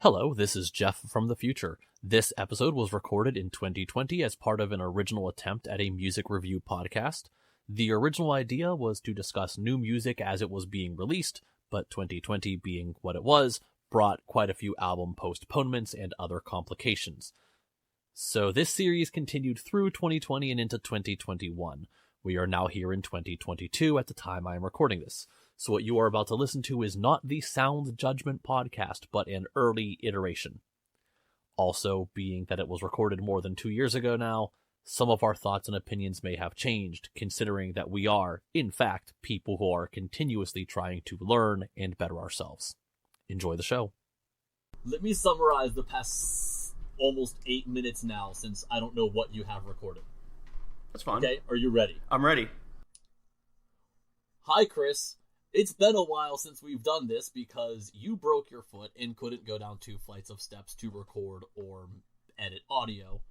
Hello, this is Jeff from the future. This episode was recorded in 2020 as part of an original attempt at a music review podcast. The original idea was to discuss new music as it was being released, but 2020 being what it was, brought quite a few album postponements and other complications. So this series continued through 2020 and into 2021. We are now here in 2022 at the time I am recording this. So what you are about to listen to is not the Sound Judgment podcast, but an early iteration. Also, being that it was recorded more than 2 years ago now, some of our thoughts and opinions may have changed, considering that we are, in fact, people who are continuously trying to learn and better ourselves. Enjoy the show. Let me summarize the past almost 8 minutes now, since I don't know what you have recorded. That's fine. Okay, are you ready? I'm ready. Hi, Chris. It's been a while since we've done this because you broke your foot and couldn't go down 2 flights of steps to record or edit audio.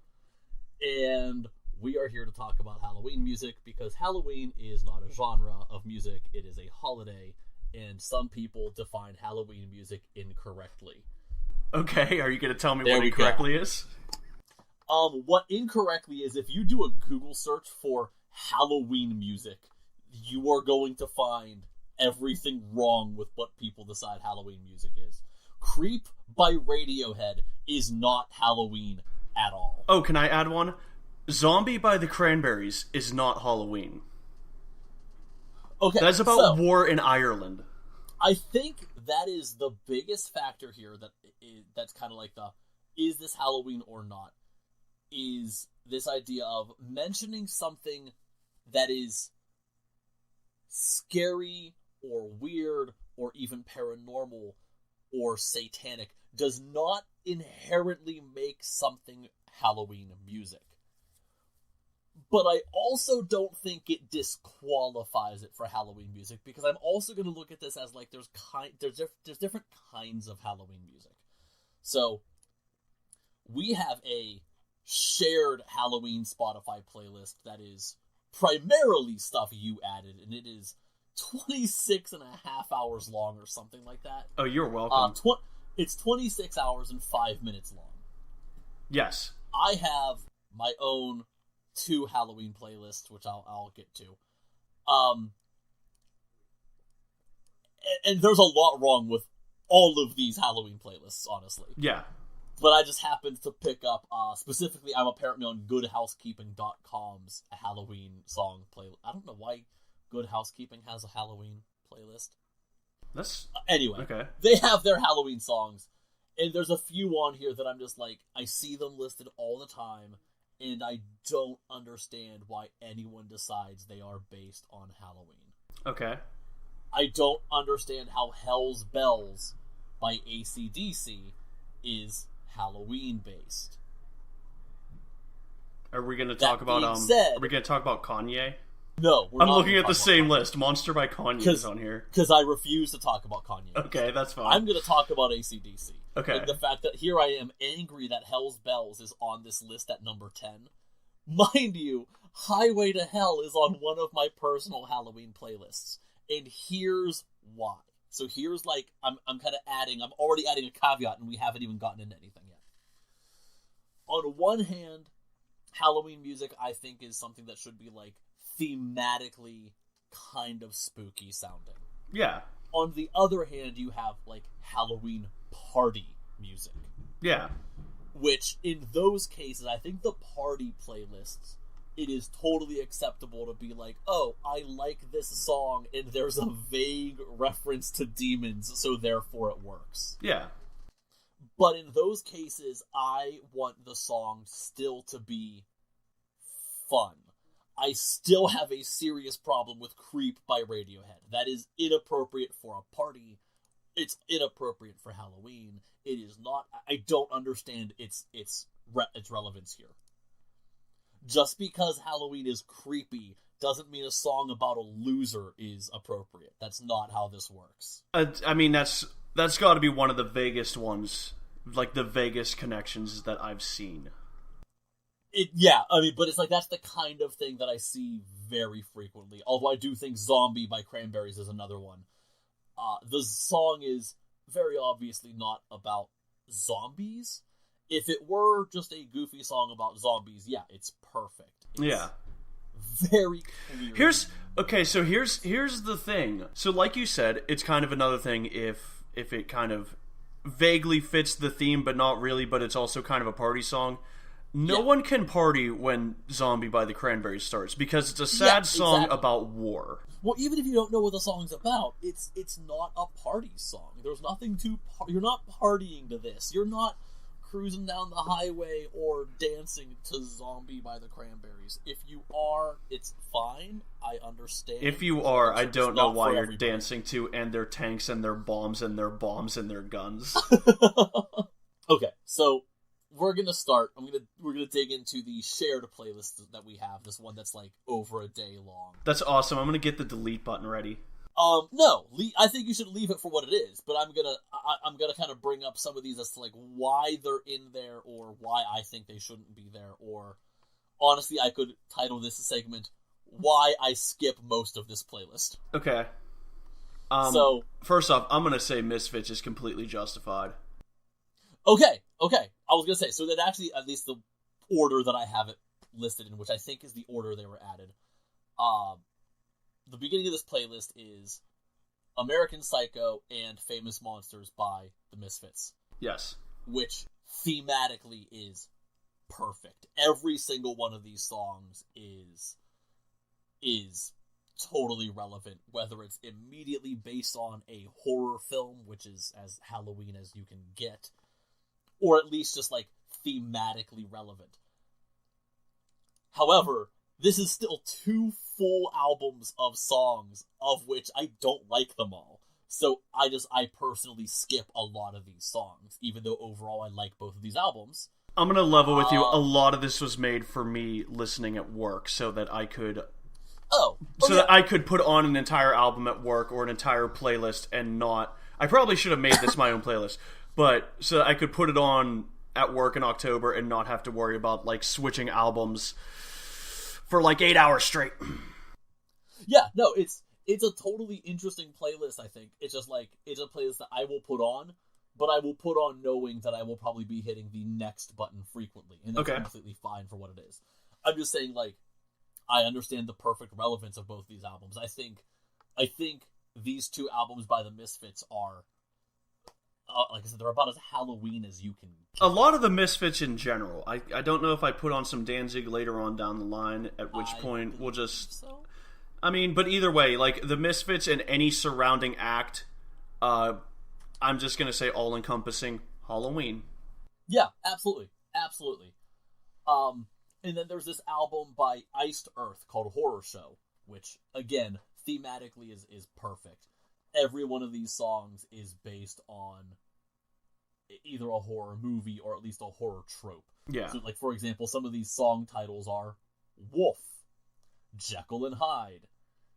And we are here to talk about Halloween music because Halloween is not a genre of music, it is a holiday, and some people define Halloween music incorrectly. Okay, are you going to tell me what incorrectly is? What incorrectly is, if you do a Google search for Halloween music, you are going to find everything wrong with what people decide Halloween music is. Creep by Radiohead is not Halloween at all. Oh, can I add one? Zombie by the Cranberries is not Halloween. Okay, that's about war in Ireland. I think that is the biggest factor here that's kind of like is this Halloween or not, is this idea of mentioning something that is scary or weird or even paranormal or satanic does not inherently make something Halloween music. But I also don't think it disqualifies it for Halloween music, because I'm also going to look at this as like there's different kinds of Halloween music. So we have a shared Halloween Spotify playlist that is primarily stuff you added, and it is 26 and a half hours long or something like that. Oh, you're welcome. It's 26 hours and 5 minutes long. Yes. I have my own 2 Halloween playlists, which I'll get to. And there's a lot wrong with all of these Halloween playlists, honestly. Yeah. But I just happened to pick up, specifically, I'm apparently on GoodHousekeeping.com's Halloween song playlist. I don't know why Good Housekeeping has a Halloween playlist. Anyway, okay. They have their Halloween songs, and there's a few on here that I'm just like, I see them listed all the time, and I don't understand why anyone decides they are based on Halloween. Okay. I don't understand how Hell's Bells by AC/DC is Halloween based. Are we going to talk about are we going to talk about Kanye? No, I'm looking at the same list. Monster by Kanye is on here. Because I refuse to talk about Kanye. Okay, that's fine. I'm going to talk about AC/DC. Okay. And the fact that here I am angry that Hell's Bells is on this list at number 10. Mind you, Highway to Hell is on one of my personal Halloween playlists. And here's why. So here's I'm already adding a caveat, and we haven't even gotten into anything yet. On one hand, Halloween music I think is something that should be thematically kind of spooky sounding. Yeah. On the other hand, you have Halloween party music. Yeah. Which in those cases, I think the party playlists, it is totally acceptable to be like, oh, I like this song and there's a vague reference to demons, so therefore it works. Yeah. But in those cases, I want the song still to be fun. I still have a serious problem with Creep by Radiohead. That is inappropriate for a party. It's inappropriate for Halloween. It is not. I don't understand its relevance here. Just because Halloween is creepy doesn't mean a song about a loser is appropriate. That's not how this works. I mean, that's got to be one of the vaguest ones, the vaguest connections that I've seen. But it's that's the kind of thing that I see very frequently. Although I do think Zombie by Cranberries is another one. The song is very obviously not about zombies. If it were just a goofy song about zombies, yeah, it's perfect. It's very clear. Here's the thing. So like you said, it's kind of another thing if it kind of vaguely fits the theme, but not really, but it's also kind of a party song. No one can party when Zombie by the Cranberries starts, because it's a sad song about war. Well, even if you don't know what the song's about, it's not a party song. There's nothing to... You're not partying to this. You're not cruising down the highway or dancing to Zombie by the Cranberries. If you are, it's fine. I understand. If you are, I don't know why you're dancing to "And Their Tanks and Their Bombs and Their Bombs and Their Guns." Okay, so we're gonna start. We're gonna dig into the shared playlist that we have. This one that's like over a day long. That's awesome. I'm gonna get the delete button ready. No, I think you should leave it for what it is. But I'm gonna kind of bring up some of these as to like why they're in there or why I think they shouldn't be there. Or honestly, I could title this segment "Why I Skip Most of This Playlist." Okay. So first off, I'm gonna say Misfits is completely justified. Okay. I was gonna say, so that actually, at least the order that I have it listed in, which I think is the order they were added. The beginning of this playlist is American Psycho and Famous Monsters by the Misfits. Yes. Which thematically is perfect. Every single one of these songs is totally relevant, whether it's immediately based on a horror film, which is as Halloween as you can get, or at least just like thematically relevant. However, this is still 2 full albums of songs, of which I don't like them all. So I personally skip a lot of these songs, even though overall I like both of these albums. I'm gonna level with you. A lot of this was made for me listening at work, so that I could... that I could put on an entire album at work, or an entire playlist, and not... I probably should have made this my own playlist, but so that I could put it on at work in October and not have to worry about, like, switching albums for like 8 hours straight. Yeah, no, it's a totally interesting playlist, I think. It's just like, it's a playlist that I will put on, but I will put on knowing that I will probably be hitting the next button frequently, and that's completely fine for what it is. I'm just saying, like, I understand the perfect relevance of both these albums. I think these 2 albums by the Misfits are, like I said, they're about as Halloween as you can get. A lot of the Misfits in general. I don't know if I put on some Danzig later on down the line, at which point we'll just... So? I mean, but either way, like, the Misfits and any surrounding act, I'm just going to say all-encompassing Halloween. Yeah, absolutely. And then there's this album by Iced Earth called Horror Show, which, again, thematically is perfect. Every one of these songs is based on either a horror movie or at least a horror trope. Yeah. So, like, for example, some of these song titles are Wolf, Jekyll and Hyde,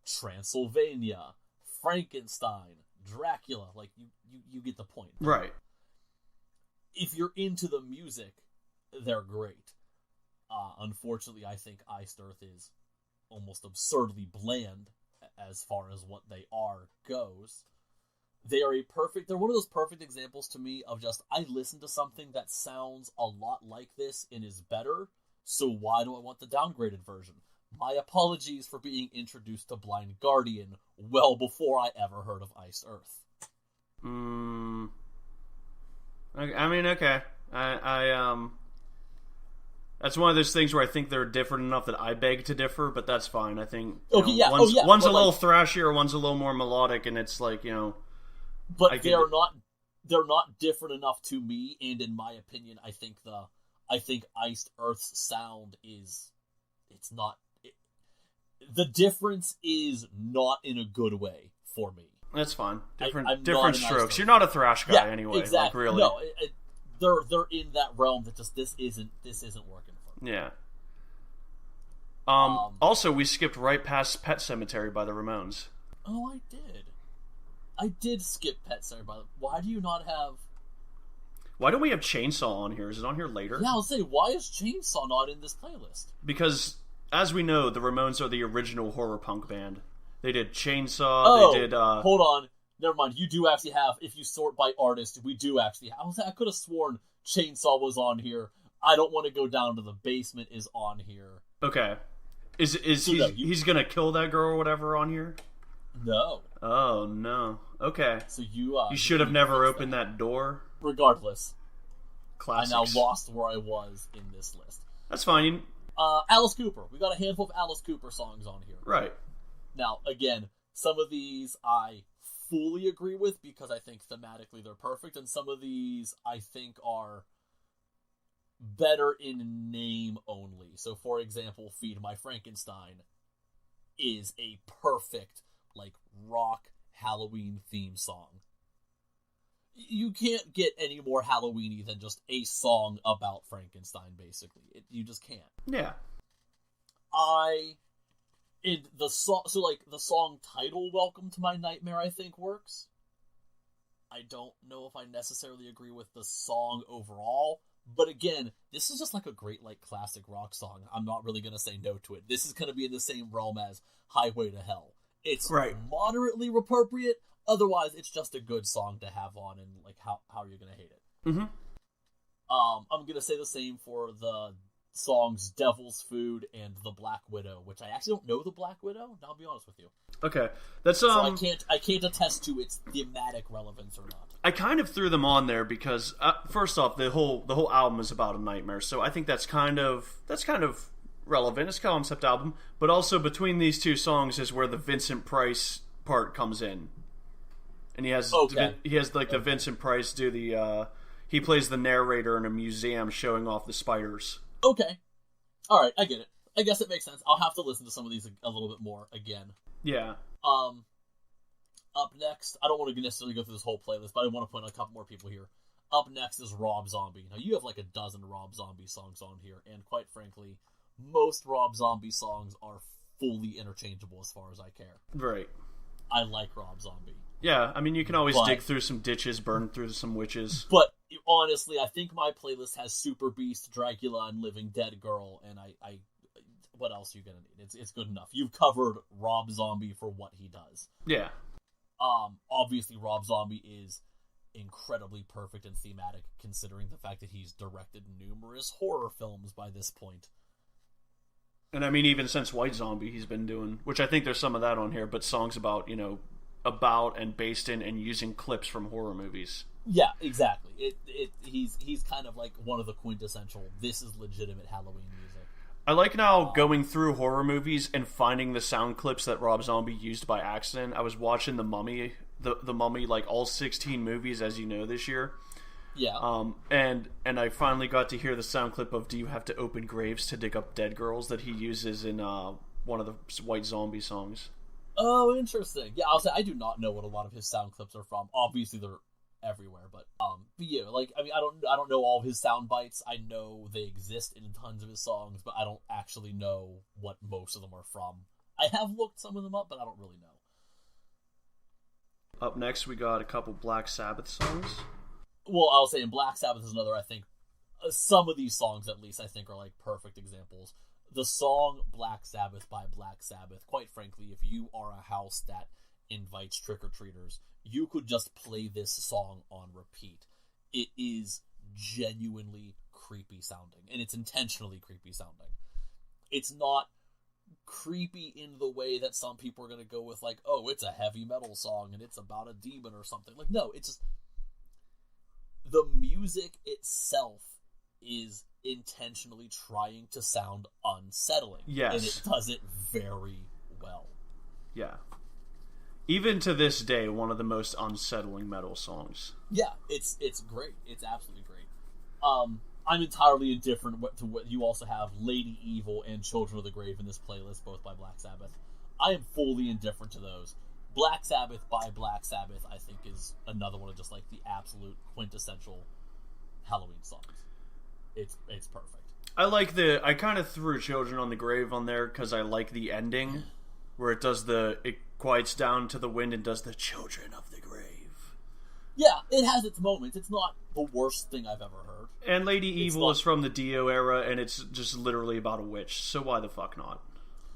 Transylvania, Frankenstein, Dracula. Like, you get the point. Right. If you're into the music, they're great. Unfortunately, I think Iced Earth is almost absurdly bland as far as what they are goes. They're one of those perfect examples to me of just, I listen to something that sounds a lot like this and is better, so why do I want the downgraded version? My apologies for being introduced to Blind Guardian well before I ever heard of Iced Earth. I mean, okay. That's one of those things where I think they're different enough that I beg to differ, but that's fine. I think one's a little thrashier, one's a little more melodic, and it's like, you know... But they're not different enough to me, and in my opinion, I think Iced Earth's sound is... the difference is not in a good way for me. That's fine. Different strokes. You're not a thrash guy anyway. Exactly. Like, really. No, they're in that realm that just this isn't working for me. Yeah. Also, we skipped right past Pet Sematary by the Ramones. Oh, I did. I did skip Pet Sematary. Why do you not have... Why don't we have Chainsaw on here? Is it on here later? Yeah, I'll say, why is Chainsaw not in this playlist? Because, as we know, the Ramones are the original horror punk band. They did Chainsaw, they did... hold on. Never mind. You do actually have, if you sort by artist, we do actually. I could have sworn Chainsaw was on here. I don't want to go down to the basement is on here. Okay. Is So he's gonna kill that girl or whatever on here? No. Oh no. Okay. So you should have never opened that door. Regardless, Classics. I now lost where I was in this list. That's fine. Alice Cooper. We got a handful of Alice Cooper songs on here. Right. Now, again, some of these I fully agree with because I think thematically they're perfect, and some of these I think are better in name only. So, for example, Feed My Frankenstein is a perfect, like, rock Halloween theme song. You can't get any more Halloween-y than just a song about Frankenstein, basically. You just can't. Yeah. The song title "Welcome to My Nightmare" I think works. I don't know if I necessarily agree with the song overall, but again, this is just like a great like classic rock song. I'm not really gonna say no to it. This is gonna be in the same realm as "Highway to Hell." It's moderately appropriate. Otherwise, it's just a good song to have on, and like how are you gonna hate it? Mm-hmm. I'm gonna say the same for the songs "Devil's Food" and "The Black Widow," which I actually don't know the Black Widow. I'll be honest with you. Okay, that's so I can't attest to its thematic relevance or not. I kind of threw them on there because first off, the whole album is about a nightmare, so I think that's kind of relevant. It's a concept album, but also between these two songs is where the Vincent Price part comes in, and he has the Vincent Price do the he plays the narrator in a museum showing off the spiders. Okay. Alright, I get it. I guess it makes sense. I'll have to listen to some of these a little bit more again. Yeah. Up next, I don't want to necessarily go through this whole playlist, but I want to point out a couple more people here. Up next is Rob Zombie. Now, you have like a dozen Rob Zombie songs on here, and quite frankly, most Rob Zombie songs are fully interchangeable as far as I care. Right. I like Rob Zombie. Yeah, I mean, you can always dig through some ditches, burn through some witches. But honestly, I think my playlist has Super Beast, Dracula, and Living Dead Girl, and I what else are you gonna need? It's good enough. You've covered Rob Zombie for what he does. Yeah. Obviously, Rob Zombie is incredibly perfect and thematic, considering the fact that he's directed numerous horror films by this point. And I mean, even since White Zombie, he's been doing, which I think there's some of that on here, but songs about, about and based in and using clips from horror movies. Yeah, exactly. He's kind of like one of the quintessential, this is legitimate Halloween music. I like now going through horror movies and finding the sound clips that Rob Zombie used by accident. I was watching The Mummy, the Mummy, like all 16 movies, as you know, this year. Yeah. And I finally got to hear the sound clip of "Do You Have to Open Graves to Dig Up Dead Girls" that he uses in one of the White Zombie songs. Oh, interesting. Yeah, I'll say I do not know what a lot of his sound clips are from. Obviously, they're everywhere, but yeah, like I mean, I don't know all of his sound bites. I know they exist in tons of his songs, but I don't actually know what most of them are from. I have looked some of them up, but I don't really know. Up next, we got a couple Black Sabbath songs. Well, I'll say, and Black Sabbath is another. I think some of these songs, at least, I think, are like perfect examples. The song "Black Sabbath" by Black Sabbath. Quite frankly, if you are a house that invites trick-or-treaters, you could just play this song on repeat. It is genuinely creepy sounding, and it's intentionally creepy sounding. It's not creepy in the way that some people are going to go with, like, oh, it's a heavy metal song and it's about a demon or something. Like, no, it's just the music itself is intentionally trying to sound unsettling. Yes. And it does it very well. Yeah. Even to this day, one of the most unsettling metal songs. Yeah, it's great. It's absolutely great. I'm entirely indifferent to what you also have Lady Evil and Children of the Grave in this playlist, both by Black Sabbath. I am fully indifferent to those. Black Sabbath by Black Sabbath, I think, is another one of just like the absolute quintessential Halloween songs. It's perfect. I kind of threw Children on the Grave on there because I like the ending where it quiets down to the wind and does the Children of the Grave. Yeah, it has its moments. It's not the worst thing I've ever heard. And Lady Evil is from the Dio era, and it's just literally about a witch, so why the fuck not?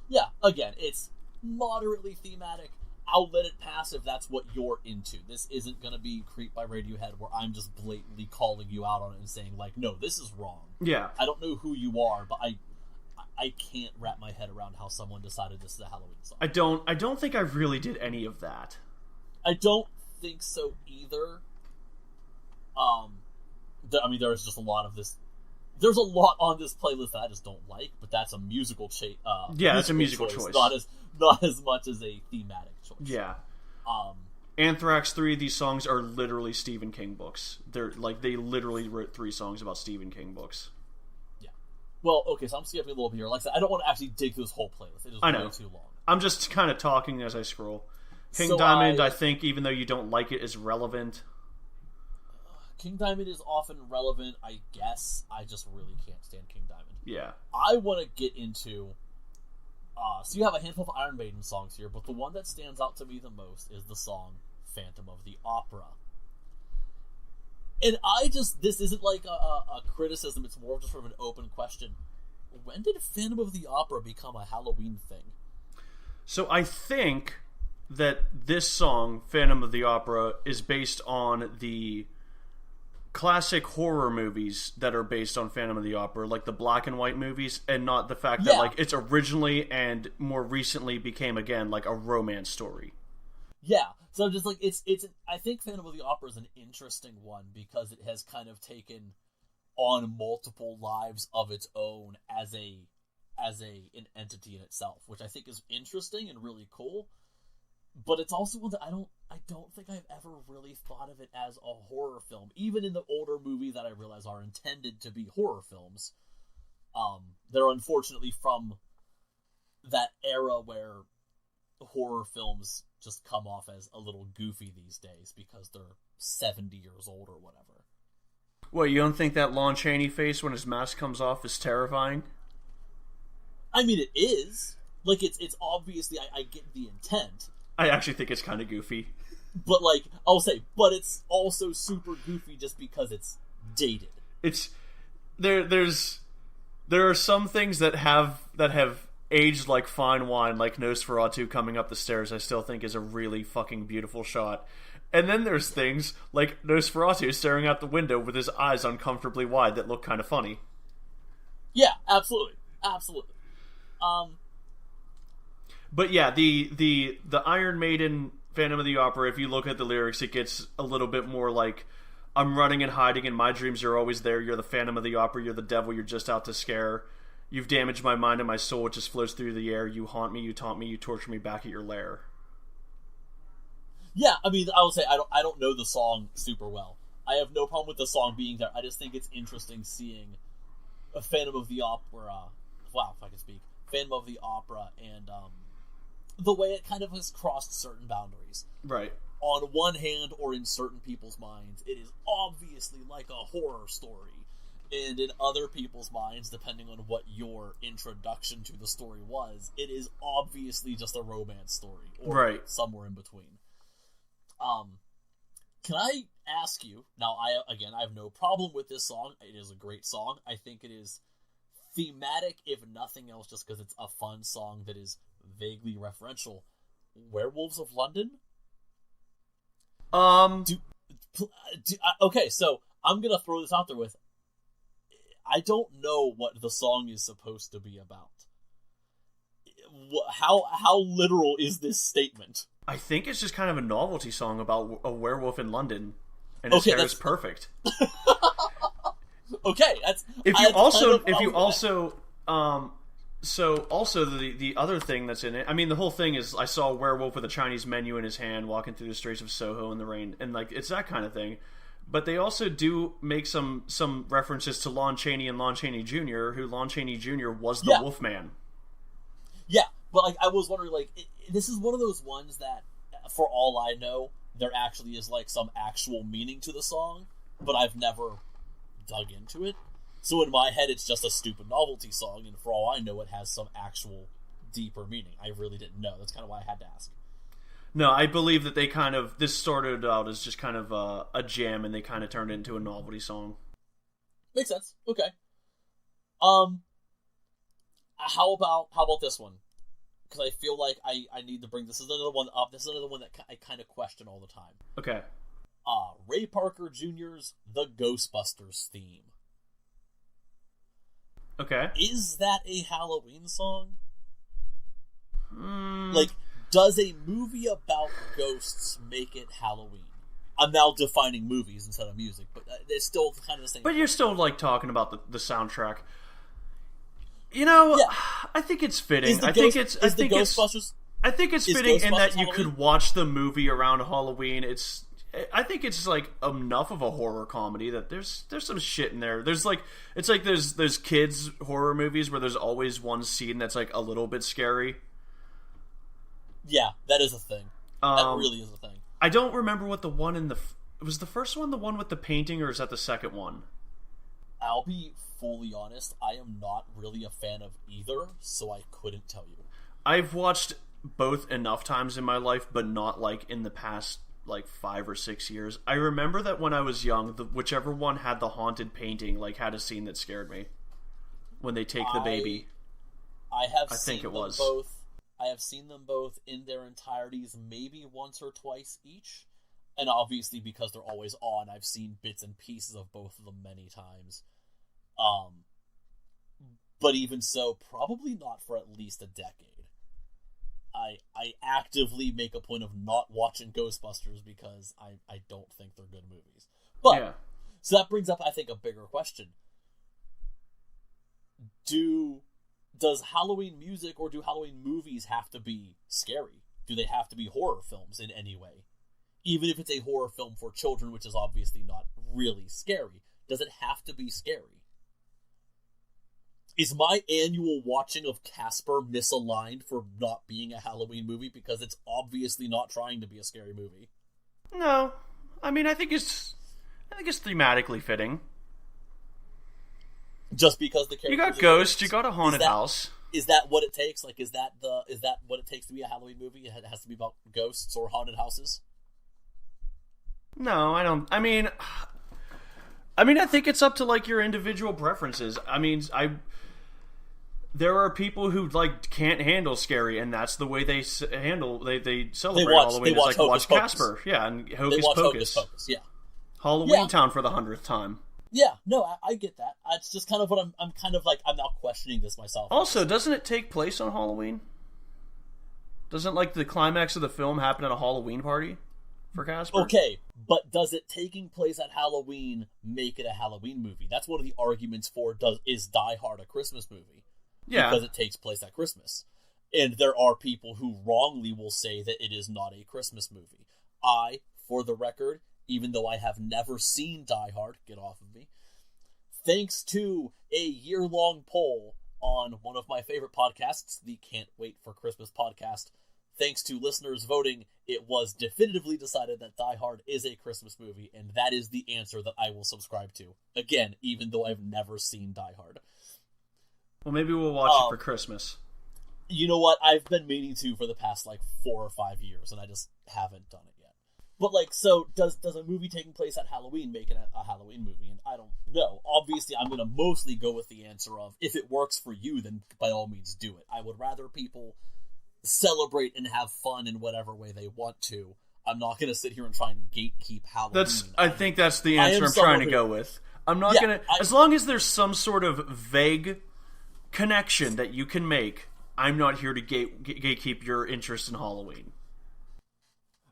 Yeah, again, it's moderately thematic. I'll let it pass if that's what you're into. This isn't going to be Creep by Radiohead where I'm just blatantly calling you out on it and saying, like, no, this is wrong. Yeah. I don't know who you are, but I can't wrap my head around how someone decided this is a Halloween song. I don't think I really did any of that. I don't think so either. There's just a lot of this. There's a lot on this playlist that I just don't like, but that's a musical choice. That's a musical choice. Not as much as a thematic choice. Yeah. Anthrax 3, these songs are literally Stephen King books. They literally wrote 3 songs about Stephen King books. Yeah. Well, okay, so I'm skipping a little bit here. Like I said, I don't want to actually dig through this whole playlist. It is way too long. I'm just kind of talking as I scroll. King Diamond, I think, even though you don't like it, is relevant. King Diamond is often relevant, I guess. I just really can't stand King Diamond. Yeah. I want to get into... so you have a handful of Iron Maiden songs here, but the one that stands out to me the most is the song Phantom of the Opera. And this isn't like a criticism, it's more just sort of an open question. When did Phantom of the Opera become a Halloween thing? So I think that this song, Phantom of the Opera, is based on the classic horror movies that are based on Phantom of the Opera, like the black and white movies, and not the fact that like it's originally and more recently became again like a romance story. Yeah. So just like it's I think Phantom of the Opera is an interesting one because it has kind of taken on multiple lives of its own as an entity in itself, which I think is interesting and really cool. But it's also one that I don't think I've ever really thought of it as a horror film. Even in the older movies that I realize are intended to be horror films, they're unfortunately from that era where horror films just come off as a little goofy these days because they're 70 years old or whatever. What, you don't think that Lon Chaney face when his mask comes off is terrifying? I mean, it is. Like, it's obviously, I get the intent. I actually think it's kind of goofy. But, like, I'll say, but it's also super goofy just because it's dated. It's... There are some things that have aged like fine wine, like Nosferatu coming up the stairs, I still think is a really fucking beautiful shot. And then there's things like Nosferatu staring out the window with his eyes uncomfortably wide that look kind of funny. Yeah, absolutely. Absolutely. But yeah, the Iron Maiden Phantom of the Opera, if you look at the lyrics, it gets a little bit more like, I'm running and hiding in my dreams, you're always there, you're the Phantom of the Opera, you're the devil, you're just out to scare. You've damaged my mind and my soul, it just flows through the air, you haunt me, you taunt me, you torture me back at your lair. Yeah, I mean, I will say, I don't know the song super well. I have no problem with the song being there, I just think it's interesting seeing a Phantom of the Opera, wow, if I can speak, Phantom of the Opera, and, the way it kind of has crossed certain boundaries. Right. On one hand, or in certain people's minds, it is obviously like a horror story. And in other people's minds, depending on what your introduction to the story was, it is obviously just a romance story. Or somewhere in between. Can I ask you, now I have no problem with this song. It is a great song. I think it is thematic, if nothing else, just because it's a fun song that is vaguely referential. Werewolves of London? Okay, so I'm gonna throw this out there with, I don't know what the song is supposed to be about. How literal is this statement? I think it's just kind of a novelty song about a werewolf in London, and his hair is perfect. Okay, that's... So also the other thing that's in it, I mean, the whole thing is, I saw a werewolf with a Chinese menu in his hand walking through the streets of Soho in the rain, and like, it's that kind of thing. But they also do make some references to Lon Chaney and Lon Chaney Jr., who Lon Chaney Jr. was the Wolfman. Yeah, but like, I was wondering, like, this is one of those ones that, for all I know, there actually is like some actual meaning to the song, but I've never dug into it. So in my head, it's just a stupid novelty song, and for all I know, it has some actual deeper meaning. I really didn't know. That's kind of why I had to ask. No, I believe that this started out as just kind of a jam, and they kind of turned it into a novelty song. Makes sense. Okay. How about this one? because I feel like I need to bring this is another one up. This is another one that I kind of question all the time. Okay. Ray Parker Jr.'s The Ghostbusters theme. Okay. Is that a Halloween song? Like, does a movie about ghosts make it Halloween? I'm now defining movies instead of music, but it's still kind of the same. But you're still, like, talking about the soundtrack. You know, yeah. I think it's fitting. I think it's fitting in that you could watch the movie around Halloween. I think it's like enough of a horror comedy that there's some shit in there. There's like there's kids horror movies where there's always one scene that's like a little bit scary. Yeah, that is a thing. That really is a thing. I don't remember what the one in was the first one, the one with the painting, or is that the second one? I'll be fully honest, I am not really a fan of either, so I couldn't tell you. I've watched both enough times in my life, but not like in the past like 5 or 6 years. I remember that when I was young, whichever one had the haunted painting like had a scene that scared me. When they take the baby. I have seen them both in their entireties, maybe once or twice each. And obviously, because they're always on, I've seen bits and pieces of both of them many times. But even so, probably not for at least a decade. I actively make a point of not watching Ghostbusters because I don't think they're good movies. But, yeah. So that brings up, I think, a bigger question. Does Halloween music or do Halloween movies have to be scary? Do they have to be horror films in any way? Even if it's a horror film for children, which is obviously not really scary, does it have to be scary? Is my annual watching of Casper misaligned for not being a Halloween movie because it's obviously not trying to be a scary movie? No. I mean, I think it's thematically fitting. Just because the characters... You got ghosts, you got a haunted house. Is that what it takes? Like, is that what it takes to be a Halloween movie? It has to be about ghosts or haunted houses? No, I don't... I mean, I think it's up to, like, your individual preferences. I mean, there are people who, like, can't handle scary, and that's the way they celebrate Halloween. It's like, watch Casper. Yeah, and Hocus Pocus. Yeah. Halloween Town for the 100th time. Yeah, no, I get that. It's just kind of what I'm kind of like, I'm now questioning this myself. Also, doesn't it take place on Halloween? Doesn't, like, the climax of the film happen at a Halloween party for Casper? Okay, but does it taking place at Halloween make it a Halloween movie? That's one of the arguments for is Die Hard a Christmas movie? Yeah. Because it takes place at Christmas. And there are people who wrongly will say that it is not a Christmas movie. For the record, even though I have never seen Die Hard, get off of me, thanks to a year-long poll on one of my favorite podcasts, the Can't Wait for Christmas podcast, thanks to listeners voting, it was definitively decided that Die Hard is a Christmas movie, and that is the answer that I will subscribe to. Again, even though I've never seen Die Hard. Well, maybe we'll watch it for Christmas. You know what? I've been meaning to for the past, 4 or 5 years, and I just haven't done it yet. But, so, does a movie taking place at Halloween make it a Halloween movie? And I don't know. Obviously, I'm going to mostly go with the answer of, if it works for you, then by all means do it. I would rather people celebrate and have fun in whatever way they want to. I'm not going to sit here and try and gatekeep Halloween. I think that's the answer I'm trying to go with. I'm not going to... As long as there's some sort of vague connection that you can make, I'm not here to gatekeep your interest in Halloween.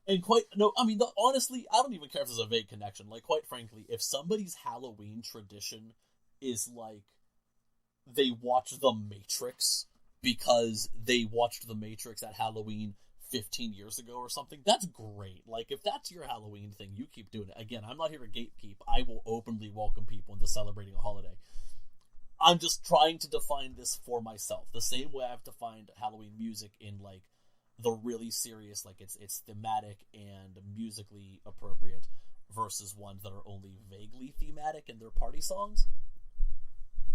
And honestly, I don't even care if there's a vague connection. Quite frankly, if somebody's Halloween tradition is they watch The Matrix because they watched The Matrix at Halloween 15 years ago or something, that's great. If that's your Halloween thing, you keep doing it. Again, I'm not here to gatekeep. I will openly welcome people into celebrating a holiday. I'm just trying to define this for myself. The same way I've defined Halloween music in, the really serious, it's thematic and musically appropriate versus ones that are only vaguely thematic and they're party songs.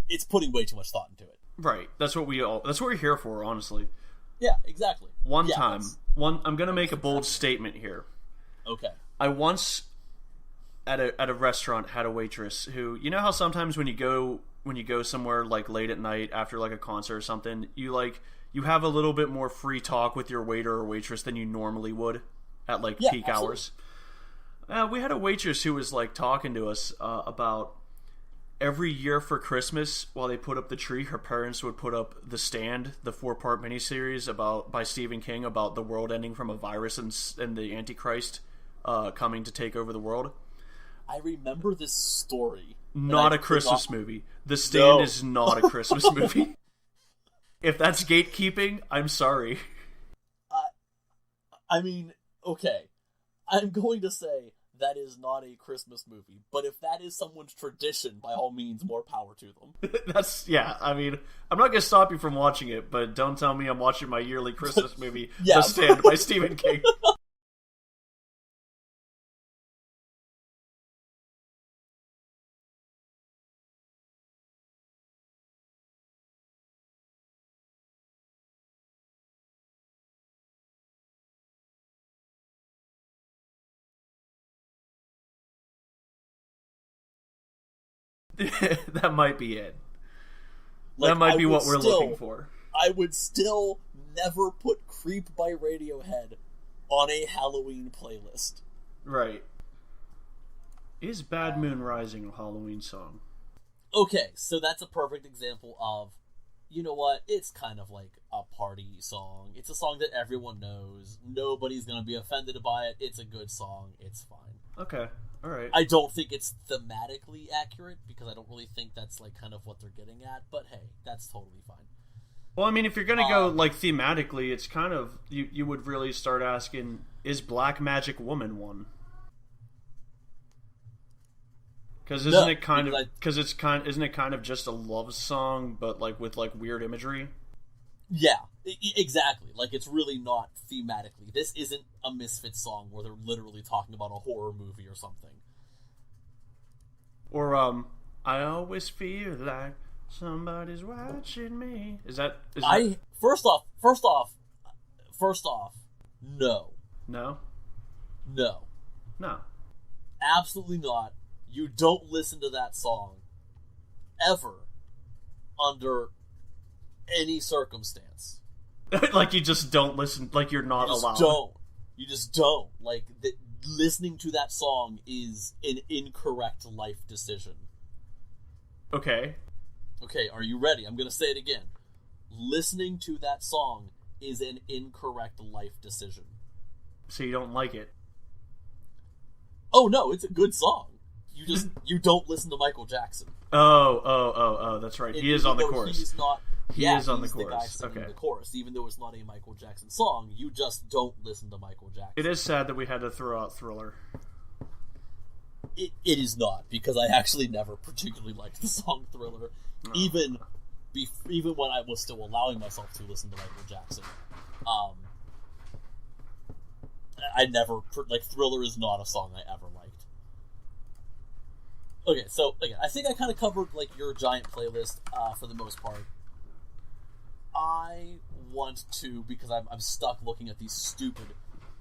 It's putting way too much thought into it. Right. That's what we're here for, honestly. Yeah, exactly. I'm going to make a bold statement here. Okay. I once at a restaurant had a waitress who, you know how sometimes when you go when you go somewhere like late at night after like a concert or something, you have a little bit more free talk with your waiter or waitress than you normally would at like peak hours. We had a waitress who was like talking to us about every year for Christmas while they put up the tree, her parents would put up The Stand, the 4-part miniseries by Stephen King about the world ending from a virus and the Antichrist coming to take over the world. I remember this story. Not a Christmas movie. The Stand is not a Christmas movie. If that's gatekeeping, I'm sorry. I mean, okay. I'm going to say that is not a Christmas movie, but if that is someone's tradition, by all means, more power to them. I mean, I'm not going to stop you from watching it, but don't tell me I'm watching my yearly Christmas movie, The Stand by Stephen King. That might be it. Like, that might be what we're looking for. I would still never put Creep by Radiohead on a Halloween playlist. Right. Is Bad Moon Rising a Halloween song? Okay, so that's a perfect example of, you know what, it's kind of like a party song. It's a song that everyone knows. Nobody's going to be offended by it. It's a good song. It's fine. Okay. All right. I don't think it's thematically accurate because I don't really think that's like kind of what they're getting at, but hey, that's totally fine. Well, I mean, if you're going to go like thematically, it's kind of you would really start asking, is Black Magic Woman one? Because isn't it kind of just a love song but like with like weird imagery? Yeah, exactly. Like, it's really not thematically. This isn't a Misfits song where they're literally talking about a horror movie or something. Or, I always feel like somebody's watching me. First off, no. No? No. No. Absolutely not. You don't listen to that song ever under any circumstance. Like, you just don't listen, like you're not allowed. You just don't. Like, listening to that song is an incorrect life decision. Okay, are you ready? I'm gonna say it again. Listening to that song is an incorrect life decision. So you don't like it? Oh no, it's a good song. You don't listen to Michael Jackson. Oh, that's right. He is on the chorus. He's not. He is on the chorus. The guy singing the chorus, even though it's not a Michael Jackson song. You just don't listen to Michael Jackson. It is sad that we had to throw out Thriller. It is not, because I actually never particularly liked the song Thriller, even when I was still allowing myself to listen to Michael Jackson. I never Thriller is not a song I ever liked. Okay, so again, I think I kind of covered like your giant playlist for the most part. I want to, because I'm stuck looking at these stupid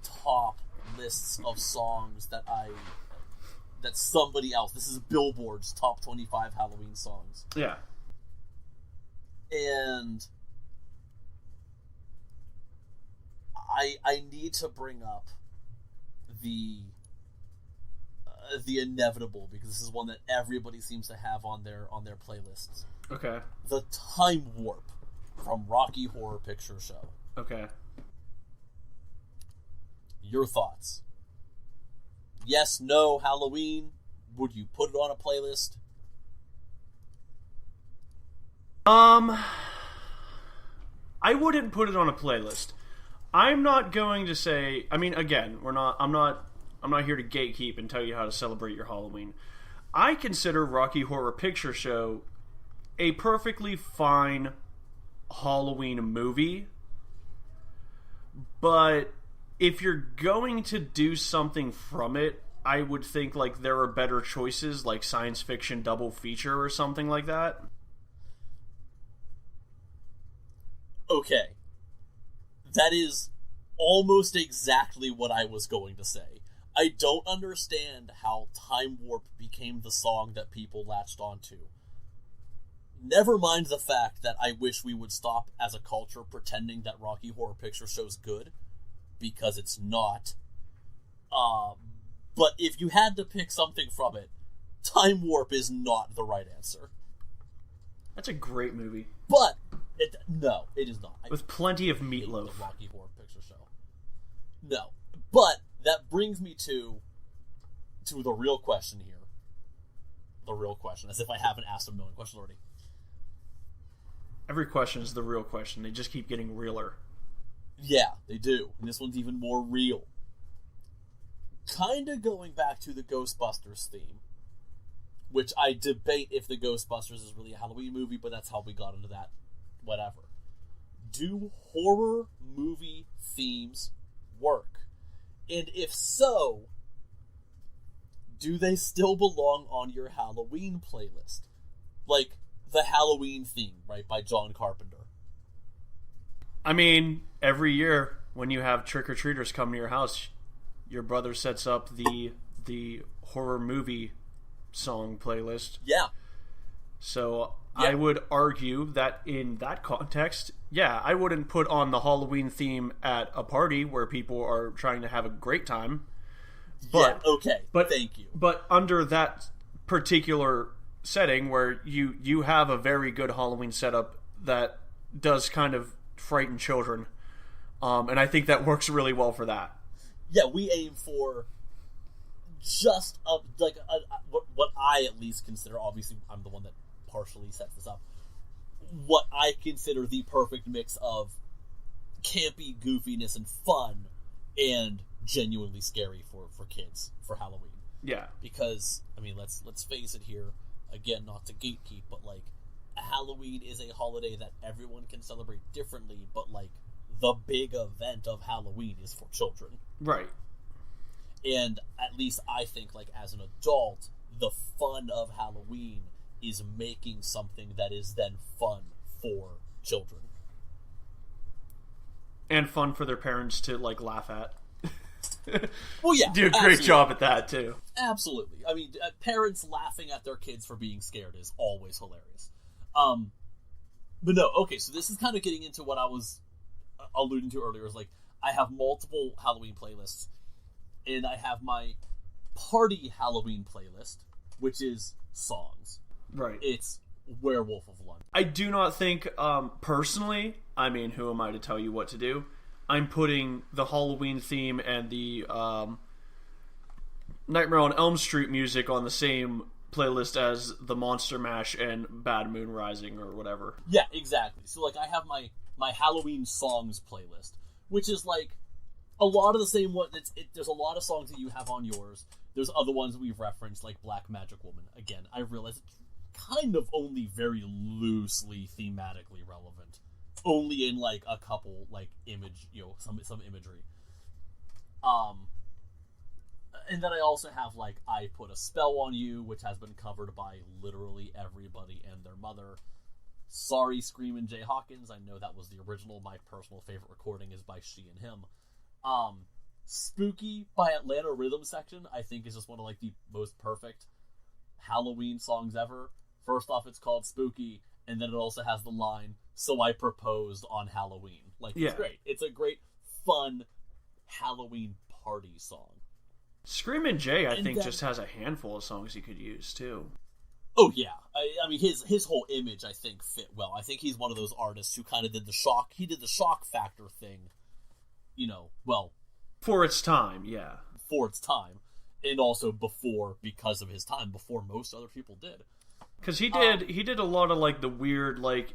top lists of songs that somebody else. This is Billboard's top 25 Halloween songs. Yeah. And I need to bring up the inevitable, because this is one that everybody seems to have on their playlists. Okay. The Time Warp from Rocky Horror Picture Show. Okay. Your thoughts? Yes, no, Halloween? Would you put it on a playlist? I wouldn't put it on a playlist. I'm not going to say, I mean, again, I'm not here to gatekeep and tell you how to celebrate your Halloween. I consider Rocky Horror Picture Show a perfectly fine Halloween movie, but if you're going to do something from it, I would think like there are better choices, like science fiction double feature or something like that. Okay. That is almost exactly what I was going to say. I don't understand how Time Warp became the song that people latched onto. Never mind the fact that I wish we would stop as a culture pretending that Rocky Horror Picture Show's good, because it's not. But if you had to pick something from it, Time Warp is not the right answer. That's a great movie. But, no, it is not. With plenty of meatloaf. The Rocky Horror Picture Show. No. But, that brings me to the real question here. The real question, as if I haven't asked a million questions already. Every question is the real question. They just keep getting realer. Yeah, they do. And this one's even more real. Kind of going back to the Ghostbusters theme, which I debate if the Ghostbusters is really a Halloween movie, but that's how we got into that. Whatever. Do horror movie themes work? And if so, do they still belong on your Halloween playlist? Like the Halloween theme, right, by John Carpenter. I mean, every year when you have trick-or-treaters come to your house, your brother sets up the horror movie song playlist. Yeah. So yeah. I would argue that in that context, yeah, I wouldn't put on the Halloween theme at a party where people are trying to have a great time. But, yeah, okay, but thank you. But under that particular setting where you have a very good Halloween setup that does kind of frighten children, and I think that works really well for that. Yeah, we aim for just what I at least consider, obviously I'm the one that partially sets this up, what I consider the perfect mix of campy goofiness and fun and genuinely scary for kids for Halloween. Yeah. Because, I mean, let's face it here, again, not to gatekeep, but like Halloween is a holiday that everyone can celebrate differently, but like the big event of Halloween is for children. Right. And at least I think, like, as an adult, the fun of Halloween is making something that is then fun for children. And fun for their parents to, like, laugh at. Well, yeah. Do a great job at that, too. Absolutely. I mean, parents laughing at their kids for being scared is always hilarious. But no, okay, so this is kind of getting into what I was alluding to earlier. Is like, I have multiple Halloween playlists, and I have my party Halloween playlist, which is songs. Right. It's Werewolf of London. I do not think, personally, I mean, who am I to tell you what to do? I'm putting the Halloween theme and the Nightmare on Elm Street music on the same playlist as the Monster Mash and Bad Moon Rising or whatever. Yeah, exactly. So, like, I have my Halloween songs playlist, which is, like, a lot of the same one. There's a lot of songs that you have on yours. There's other ones that we've referenced, like Black Magic Woman. Again, I realize it's kind of only very loosely thematically relevant. Only in, like, a couple, like, image, some imagery. And then I also have, like, I Put a Spell on You, which has been covered by literally everybody and their mother. Sorry, Screamin' Jay Hawkins. I know that was the original. My personal favorite recording is by She and Him. Spooky by Atlanta Rhythm Section, I think is just one of, like, the most perfect Halloween songs ever. First off, it's called Spooky, and then it also has the line, "So I proposed on Halloween." Like, it's great. It's a great, fun Halloween party song. Screamin' Jay, I think, just has a handful of songs you could use, too. Oh, yeah. I mean, his whole image, I think, fit well. I think he's one of those artists who kind of did the shock factor thing, well... For its time, yeah. For its time. And also because of his time, before most other people did. Because he did a lot of, like, the weird, like,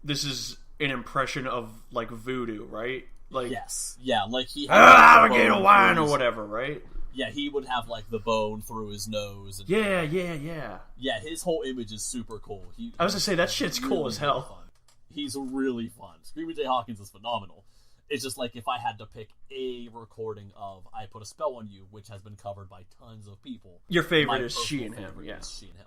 this is an impression of, like, voodoo, right? Like, yes. Yeah, like he had... alligator wine or whatever, right? Yeah, he would have, like, the bone through his nose. And, yeah. Yeah, his whole image is super cool. I was gonna say, that shit's really cool as hell. Fun. He's really fun. Screamin' Jay Hawkins is phenomenal. It's just like, if I had to pick a recording of I Put a Spell on You, which has been covered by tons of people. Your favorite is She and Him, yeah. She and Him.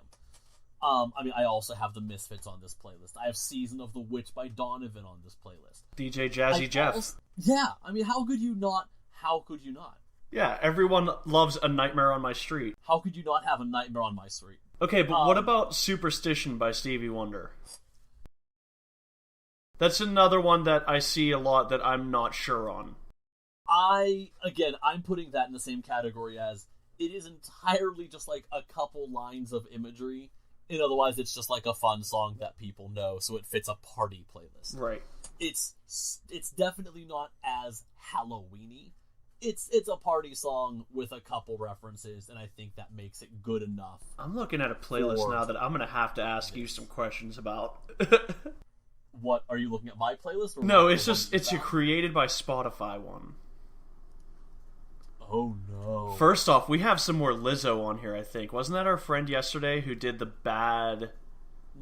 I mean, I also have the Misfits on this playlist. I have Season of the Witch by Donovan on this playlist. DJ Jazzy Jeff. Yeah, I mean, how could you not? Yeah, everyone loves A Nightmare on My Street. How could you not have A Nightmare on My Street? Okay, but what about Superstition by Stevie Wonder? That's another one that I see a lot that I'm not sure on. I'm putting that in the same category as it is entirely just like a couple lines of imagery, and otherwise it's just like a fun song that people know, so it fits a party playlist. Right. It's definitely not as Halloween-y. It's a party song with a couple references, and I think that makes it good enough. I'm looking at a playlist now that I'm going to have to ask you some questions about. What, are you looking at my playlist? Or no, it's a created by Spotify one. Oh no. First off, we have some more Lizzo on here, I think. Wasn't that our friend yesterday who did the bad...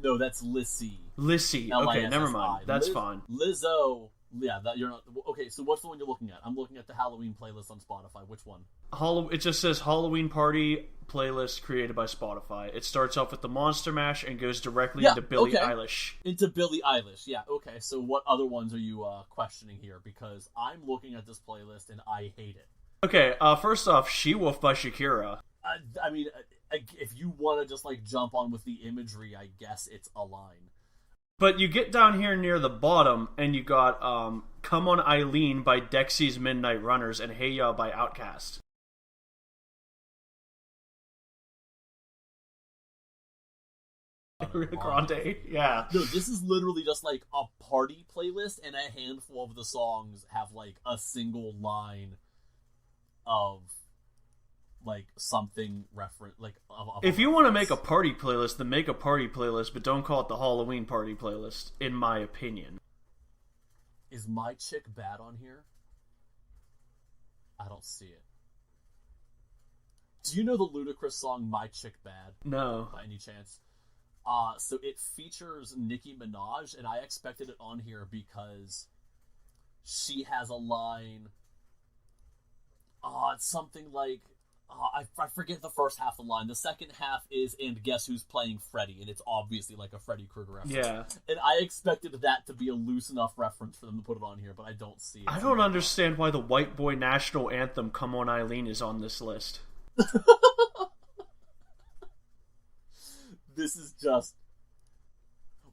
No, that's Lissy. Lissy. Okay, never mind. That's fine. Lizzo... Yeah, you're not... Okay, so what's the one you're looking at? I'm looking at the Halloween playlist on Spotify. Which one? It just says Halloween Party playlist created by Spotify. It starts off with the Monster Mash and goes directly into Billie Eilish. Into Billie Eilish, yeah. Okay, so what other ones are you questioning here? Because I'm looking at this playlist and I hate it. Okay, first off, She-Wolf by Shakira. I mean, if you want to just like jump on with the imagery, I guess it's a line. But you get down here near the bottom, and you got Come On Eileen by Dexy's Midnight Runners and Hey Ya by Outkast. Grande, yeah. No, this is literally just like a party playlist, and a handful of the songs have like a single line of like something reference, like if you want to make a party playlist, then make a party playlist, but don't call it the Halloween party playlist, in my opinion. Is My Chick Bad on here? I don't see it. Do you know the Ludacris song My Chick Bad? No. By any chance? So it features Nicki Minaj, and I expected it on here because she has a line. It's something like, I forget the first half of the line. The second half is, and guess who's playing Freddy? And it's obviously like a Freddy Krueger reference. Yeah. And I expected that to be a loose enough reference for them to put it on here, but I don't see it. I don't understand why the white boy national anthem, Come On Eileen, is on this list. This is just...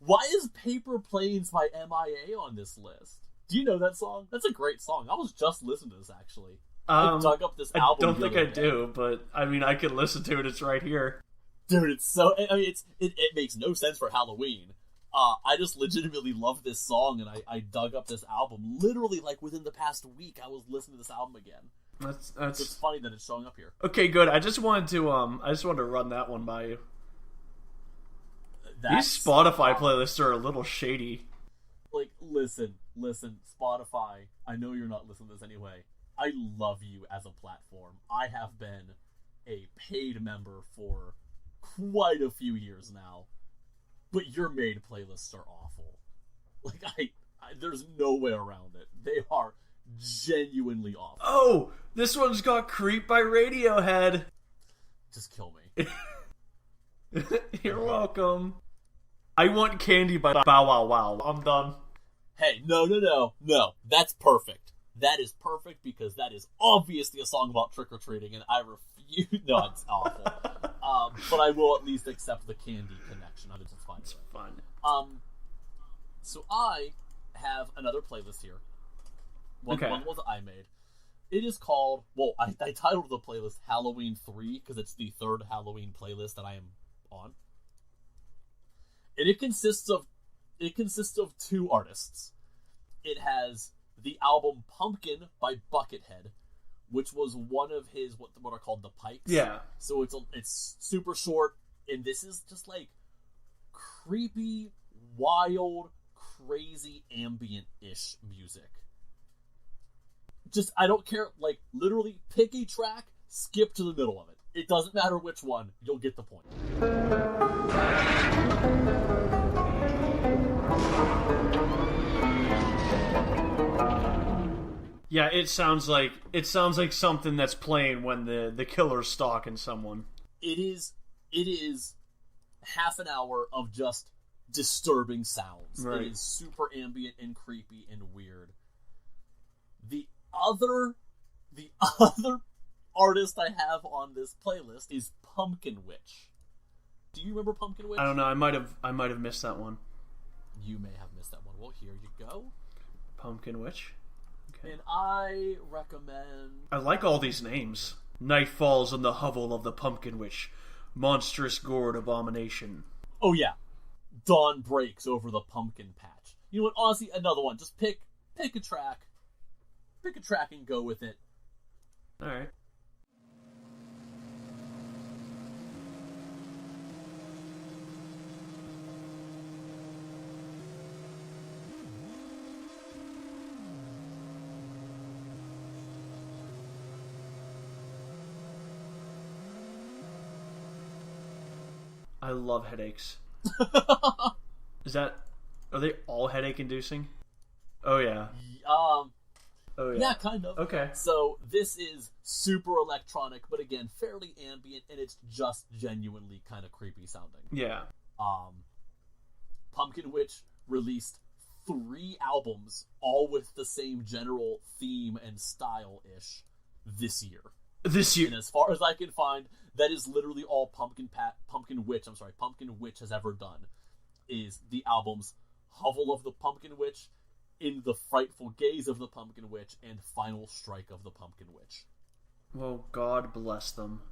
Why is Paper Planes by MIA on this list? Do you know that song? That's a great song. I was just listening to this, actually. I dug up this album. I don't think I do, but I mean, I can listen to it. It's right here. Dude, it's so... I mean, it makes no sense for Halloween. I just legitimately love this song, and I dug up this album. Literally, like, within the past week, I was listening to this album again. That's... So it's funny that it's showing up here. Okay, good. I just wanted to run that one by you. These Spotify playlists are a little shady. Like, listen, Spotify, I know you're not listening to this anyway. I love you as a platform. I have been a paid member for quite a few years now, but your made playlists are awful. Like, I there's no way around it. They are genuinely awful. Oh, this one's got Creep by Radiohead. Just kill me. You're welcome. I Want Candy by Bow Wow Wow. I'm done. Hey, no. That's perfect. That is perfect because that is obviously a song about trick-or-treating, and I refuse... No, it's awful. But I will at least accept the candy connection. I think it's fine. It's fun. So I have another playlist here. One was I made. It is called... Well, I titled the playlist Halloween 3 because it's the third Halloween playlist that I am on. And it consists of two artists. It has the album Pumpkin by Buckethead, which was one of his what are called the Pikes. Yeah. So it's super short, and this is just like creepy, wild, crazy ambient-ish music. Just I don't care, like literally pick a track, skip to the middle of it. It doesn't matter which one, you'll get the point. Yeah, it sounds like something that's playing when the killer's stalking someone. It is half an hour of just disturbing sounds. Right. It is super ambient and creepy and weird. The other artist I have on this playlist is Pumpkin Witch. Do you remember Pumpkin Witch? I don't know. I might have missed that one. You may have missed that one. Well, here you go. Pumpkin Witch. Okay. And I recommend... I like all these names. Night falls on the hovel of the Pumpkin Witch. Monstrous gourd abomination. Oh, yeah. Dawn breaks over the pumpkin patch. You know what? Honestly, another one. Just pick a track. Pick a track and go with it. Alright. I love headaches. Are they all headache inducing? Oh yeah. Oh yeah. Yeah, kind of. Okay. So this is super electronic, but again, fairly ambient, and it's just genuinely kind of creepy sounding. Yeah. Pumpkin Witch released 3 albums, all with the same general theme and style-ish, this year. And as far as I can find, that is literally all Pumpkin Witch has ever done, is the albums Hovel of the Pumpkin Witch, In the Frightful Gaze of the Pumpkin Witch, and Final Strike of the Pumpkin Witch. Well, God bless them.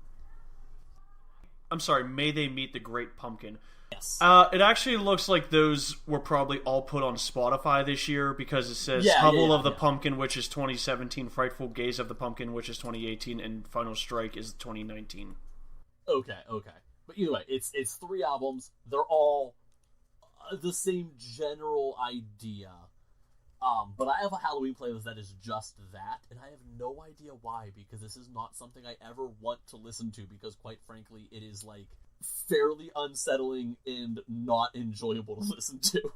I'm sorry, May They Meet the Great Pumpkin. Yes. It actually looks like those were probably all put on Spotify this year, because it says Hovel of the Pumpkin Witch is 2017, Frightful Gaze of the Pumpkin Witch is 2018, and Final Strike is 2019. Okay. But either way, it's 3 albums. They're all the same general idea. But I have a Halloween playlist that is just that, and I have no idea why, because this is not something I ever want to listen to, because quite frankly, it is like fairly unsettling and not enjoyable to listen to.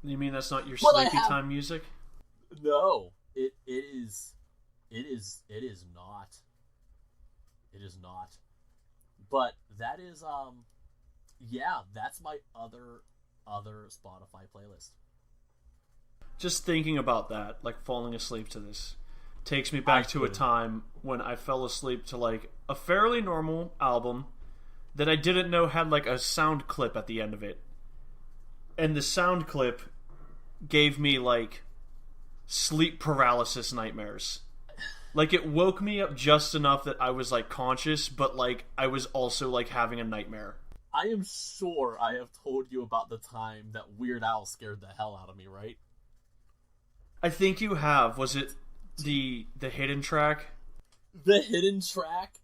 You mean that's not your sleepy time music? No, it is not. It is not. But that is that's my other Spotify playlist. Just thinking about that, like falling asleep to this, takes me back to a time when I fell asleep to like a fairly normal album that I didn't know had like a sound clip at the end of it. And the sound clip gave me like sleep paralysis nightmares. Like it woke me up just enough that I was like conscious, but like I was also like having a nightmare. I am sure I have told you about the time that Weird Al scared the hell out of me, right? I think you have. Was it the hidden track? The hidden track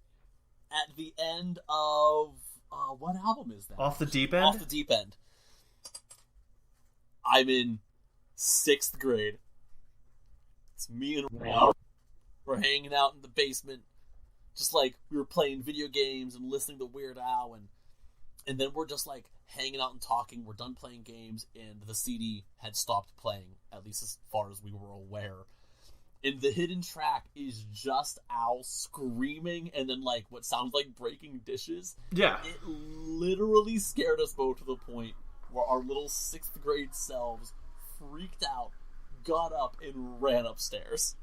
at the end of what album is that? Off the Deep End? Off the Deep End. I'm in 6th grade. It's me and Ron. We're hanging out in the basement, just like we were playing video games and listening to Weird Al, and then we're just like hanging out and talking. We're done playing games, and the CD had stopped playing, at least as far as we were aware. And the hidden track is just Al screaming and then like what sounds like breaking dishes. Yeah. It literally scared us both to the point where our little 6th grade selves freaked out, got up, and ran upstairs.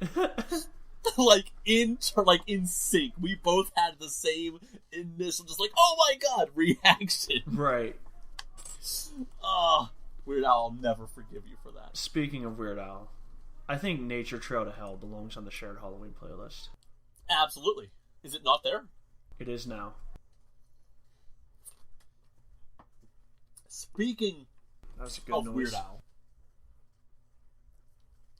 like in sync. We both had the same initial, just like, oh my god, reaction. Right. Weird Al, I'll never forgive you for that. Speaking of Weird Al, I think Nature Trail to Hell belongs on the shared Halloween playlist. Absolutely. Is it not there? It is now. Speaking of Weird Al.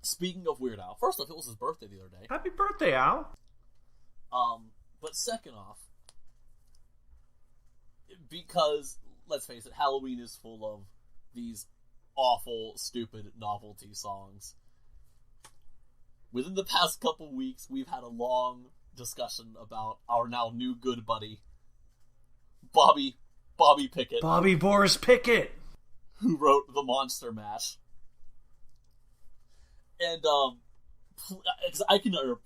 Speaking of Weird Al, first off, it was his birthday the other day. Happy birthday, Al! But second off, because, let's face it, Halloween is full of these awful, stupid novelty songs. Within the past couple weeks, we've had a long discussion about our now new good buddy, Bobby Pickett. Bobby Boris Pickett! Who wrote the Monster Mash. And,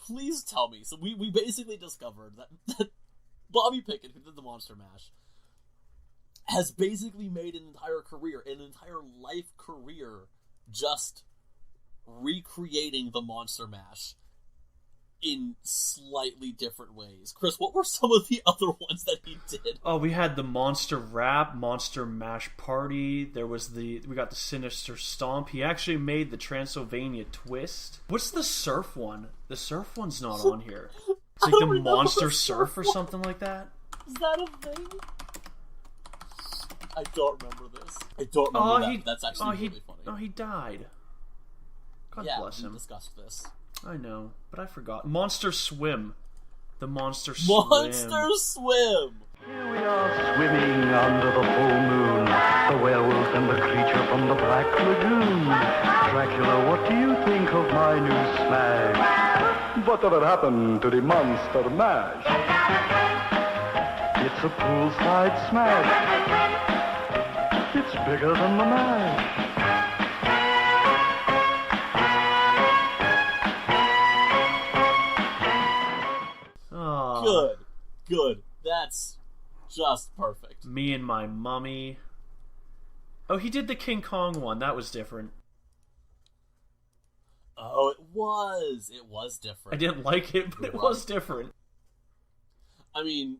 please tell me. So we basically discovered that Bobby Pickett, who did the Monster Mash, has basically made an entire life career, just recreating the Monster Mash in slightly different ways. Chris, what were some of the other ones that he did? Oh, we had the Monster Rap, Monster Mash Party. We got the Sinister Stomp. He actually made the Transylvania Twist. What's the Surf one? The Surf one's not on here. It's like the Monster Surf or something like that. Is that a thing? I don't remember this. I don't remember that. That's actually really funny. Oh, he died. God bless him. We discussed this. I know, but I forgot. Monster Swim. The Monster Monster Swim! Here we are swimming under the full moon, the werewolf and the creature from the Black Lagoon. Dracula, what do you think of my new smash? What did happen to the Monster Mash? It's a poolside smash. It's bigger than the mash. Good. That's just perfect. Me and My Mummy. Oh, he did the King Kong one. That was different. Oh, it was. It was different. I didn't like it, but it was different. I mean,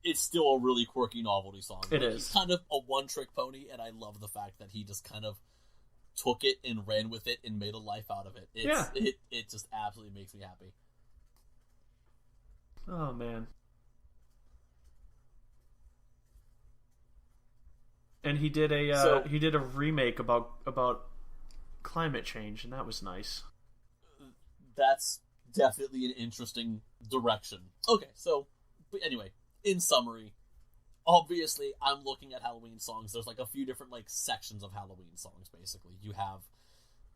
it's still a really quirky novelty song. It is. He's kind of a one-trick pony, and I love the fact that he just kind of took it and ran with it and made a life out of it. It just absolutely makes me happy. Oh, man. And he did a remake about climate change, and that was nice. That's definitely an interesting direction. Okay, so but anyway, in summary, obviously I'm looking at Halloween songs. There's like a few different like sections of Halloween songs. Basically, you have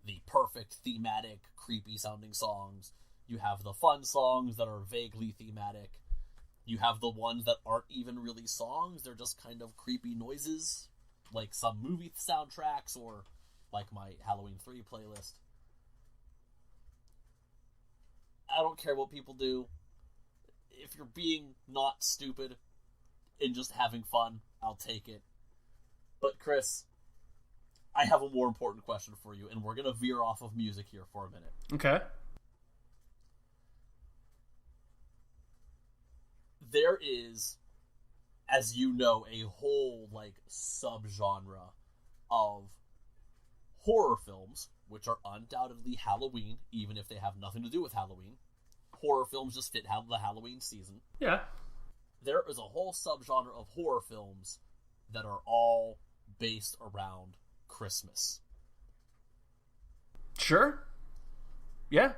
the perfect thematic, creepy sounding songs. You have the fun songs that are vaguely thematic. You have the ones that aren't even really songs. They're just kind of creepy noises, like some movie soundtracks or like my Halloween 3 playlist. I don't care what people do. If you're being not stupid and just having fun, I'll take it. But Chris, I have a more important question for you, and we're going to veer off of music here for a minute. Okay. There is, as you know, a whole, like, subgenre of horror films, which are undoubtedly Halloween, even if they have nothing to do with Halloween. Horror films just fit the Halloween season. Yeah. There is a whole subgenre of horror films that are all based around Christmas. Sure. Yeah.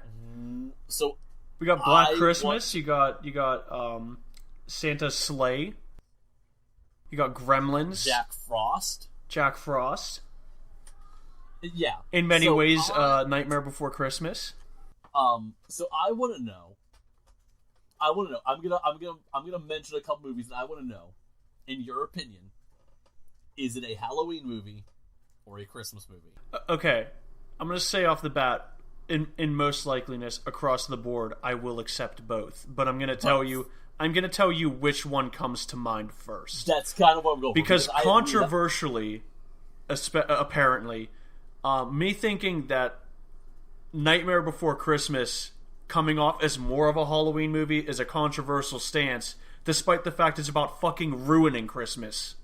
So we got Black Christmas. You got Santa's Sleigh. You got Gremlins. Jack Frost. Yeah. In many ways, Nightmare Before Christmas. So I want to know. I'm gonna mention a couple movies, and I want to know, in your opinion, is it a Halloween movie or a Christmas movie? Okay, I'm gonna say off the bat, in most likeliness across the board, I will accept both. But I'm gonna tell you which one comes to mind first. That's kind of what I'm going for. Because controversially, apparently, me thinking that Nightmare Before Christmas coming off as more of a Halloween movie is a controversial stance, despite the fact it's about fucking ruining Christmas.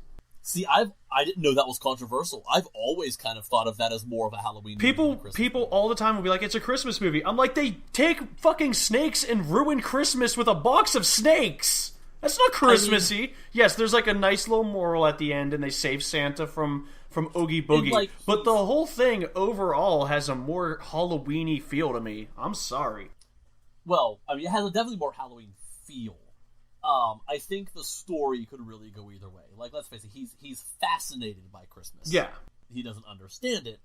See, I didn't know that was controversial. I've always kind of thought of that as more of a Halloween movie. People all the time will be like, it's a Christmas movie. I'm like, they take fucking snakes and ruin Christmas with a box of snakes. That's not Christmassy. I mean, yes, there's like a nice little moral at the end, and they save Santa from Oogie Boogie. Like, but the whole thing overall has a more Halloween-y feel to me. I'm sorry. Well, I mean, it has a definitely more Halloween feel. I think the story could really go either way. Like, let's face it, he's fascinated by Christmas. Yeah. He doesn't understand it,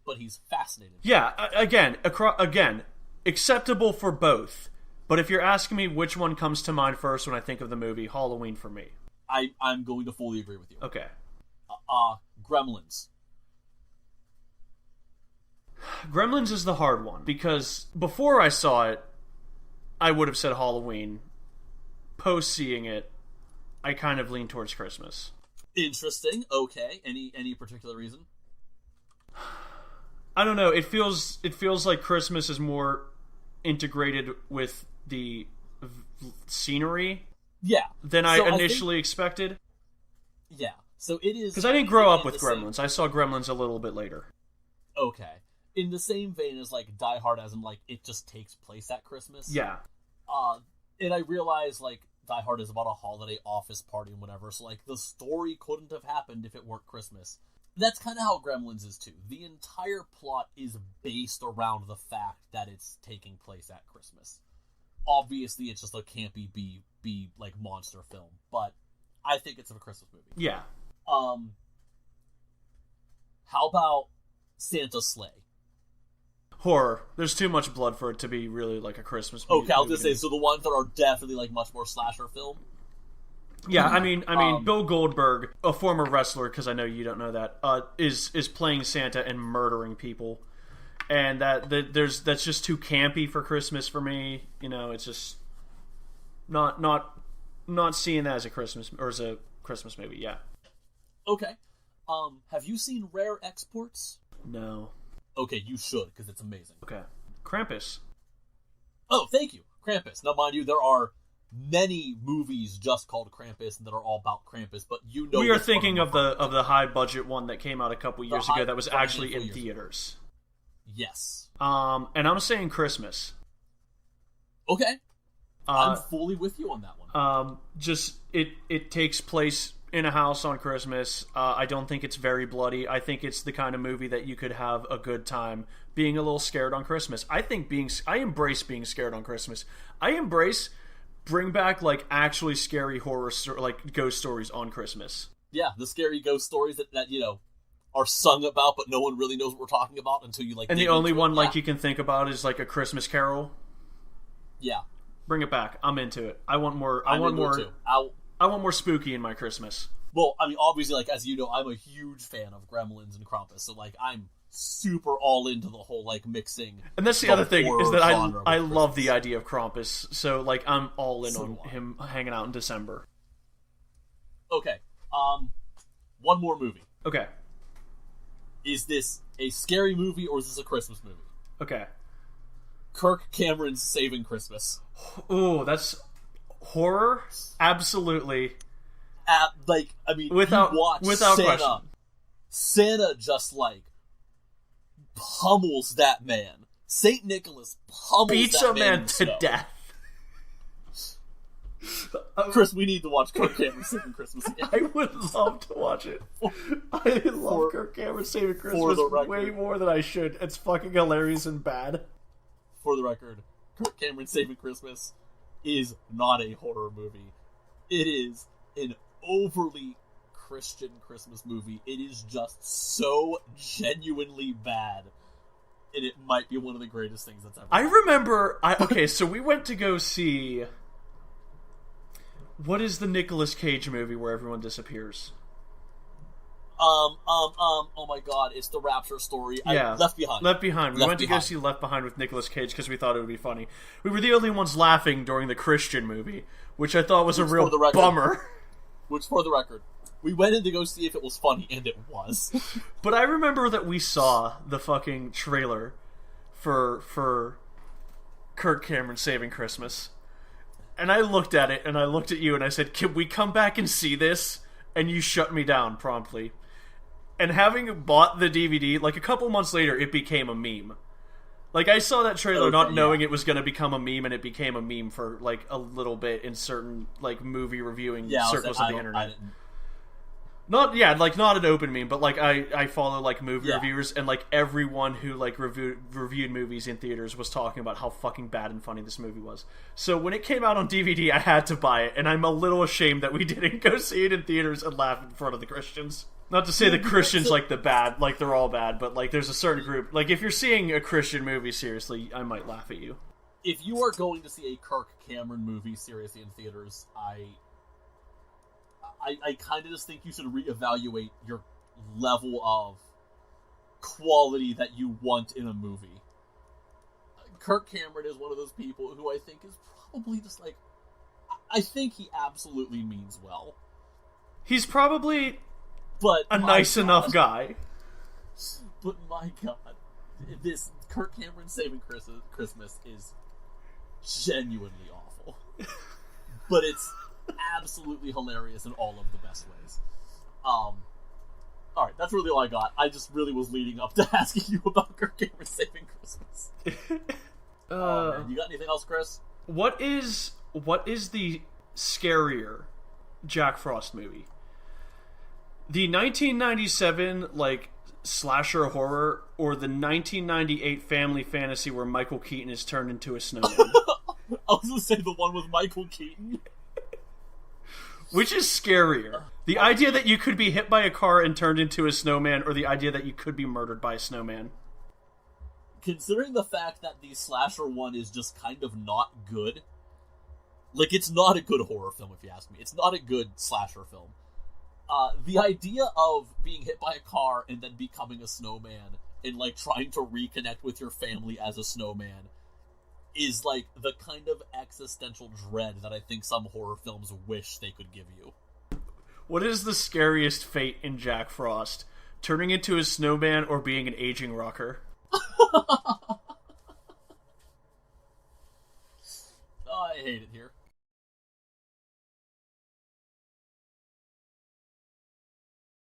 but he's fascinated. Yeah, again, acceptable for both. But if you're asking me which one comes to mind first when I think of the movie, Halloween for me. I'm going to fully agree with you. Okay. Gremlins. Gremlins is the hard one, because before I saw it, I would have said Halloween. Post-seeing it, I kind of lean towards Christmas. Interesting. Okay. Any particular reason? I don't know. It feels like Christmas is more integrated with the scenery than I initially expected. Yeah, so it is... Because I didn't grow up with Gremlins. I saw Gremlins a little bit later. Okay. In the same vein as, like, Die Hard, as in, like, it just takes place at Christmas. Yeah. And I realize, like, Die Hard is about a holiday office party and whatever, so, like, the story couldn't have happened if it weren't Christmas. That's kind of how Gremlins is, too. The entire plot is based around the fact that it's taking place at Christmas. Obviously, it's just a campy B like, monster film, but I think it's a Christmas movie. Yeah. How about Santa's Sleigh? Horror. There's too much blood for it to be really, like, a Christmas movie. Okay, I was gonna say, so the ones that are definitely, like, much more slasher film? Yeah, I mean, Bill Goldberg, a former wrestler, because I know you don't know that, is playing Santa and murdering people, and that's just too campy for Christmas for me. You know, it's just not seeing that as a Christmas movie. Yeah. Okay. Have you seen Rare Exports? No. Okay, you should, because it's amazing. Okay. Krampus. Oh, thank you, Krampus. Now, mind you, there are many movies just called Krampus and that are all about Krampus, but you know... We are thinking of the high-budget one that came out a couple years ago that was actually in theaters. Yes. And I'm saying Christmas. Okay. I'm fully with you on that one. Just, it takes place in a house on Christmas. I don't think it's very bloody. I think it's the kind of movie that you could have a good time being a little scared on Christmas. I embrace being scared on Christmas. I embrace... Bring back, like, actually scary horror, like, ghost stories on Christmas. Yeah, the scary ghost stories that you know, are sung about, but no one really knows what we're talking about until you, like... And the only one, like, you can think about is, like, A Christmas Carol. Yeah. Bring it back. I'm into it. I want more spooky in my Christmas. Well, I mean, obviously, like, as you know, I'm a huge fan of Gremlins and Krampus, so, like, I'm super all into the whole, like, mixing. And that's the other thing, is that I love the idea of Krampus, so, like, I'm all in on him hanging out in December. Okay, one more movie. Okay. Is this a scary movie, or is this a Christmas movie? Okay. Kirk Cameron's Saving Christmas. Ooh, that's horror? Absolutely. Like, I mean, without Santa, question. Santa just, like, pummels that man. Saint Nicholas pummels beats that a man to death. Chris, we need to watch Kirk Cameron Saving Christmas again. I would love to watch it. I love Kirk Cameron Saving Christmas way more than I should. It's fucking hilarious and bad. For the record, Kirk Cameron Saving Christmas is not a horror movie. It is an overly Christian Christmas movie. It is just so genuinely bad, and it might be one of the greatest things that's ever happened. I remember... Okay, so we went to go see... What is the Nicolas Cage movie where everyone disappears? Oh my god, it's the Rapture story. Yeah. Left Behind. Left Behind. We went to go see Left Behind with Nicolas Cage because we thought it would be funny. We were the only ones laughing during the Christian movie, which I thought was a real bummer. Which, for the record, we went in to go see if it was funny, and it was. But I remember that we saw the fucking trailer for Kirk Cameron Saving Christmas. And I looked at it, and I looked at you, and I said, can we come back and see this? And you shut me down promptly. And having bought the DVD, like, a couple months later, it became a meme. Like, I saw that trailer not knowing it was going to become a meme, and it became a meme for, like, a little bit in certain, like, movie reviewing circles of the internet. Not an open meme, but, like, I follow, like, movie reviewers, and, like, everyone who, like, reviewed movies in theaters was talking about how fucking bad and funny this movie was. So when it came out on DVD, I had to buy it, and I'm a little ashamed that we didn't go see it in theaters and laugh in front of the Christians. Not to say the Christians, like, the bad, like, they're all bad, but, like, there's a certain group. Like, if you're seeing a Christian movie seriously, I might laugh at you. If you are going to see a Kirk Cameron movie seriously in theaters, I kind of just think you should reevaluate your level of quality that you want in a movie. Kirk Cameron is one of those people who I think is probably just, like... I think he absolutely means well. He's probably... But a nice enough guy. But my god, this Kirk Cameron Saving Christmas is genuinely awful. But it's absolutely hilarious in all of the best ways. Alright, that's really all I got. I just really was leading up to asking you about Kirk Cameron Saving Christmas. Man. You got anything else, Chris? What is the scarier Jack Frost movie? The 1997, slasher horror, or the 1998 family fantasy where Michael Keaton is turned into a snowman? I was going to say the one with Michael Keaton. Which is scarier? The idea that you could be hit by a car and turned into a snowman, or the idea that you could be murdered by a snowman? Considering the fact that the slasher one is just kind of not good. It's not a good horror film, if you ask me. It's not a good slasher film. The idea of being hit by a car and then becoming a snowman and, trying to reconnect with your family as a snowman is, the kind of existential dread that I think some horror films wish they could give you. What is the scariest fate in Jack Frost? Turning into a snowman or being an aging rocker? I hate it here.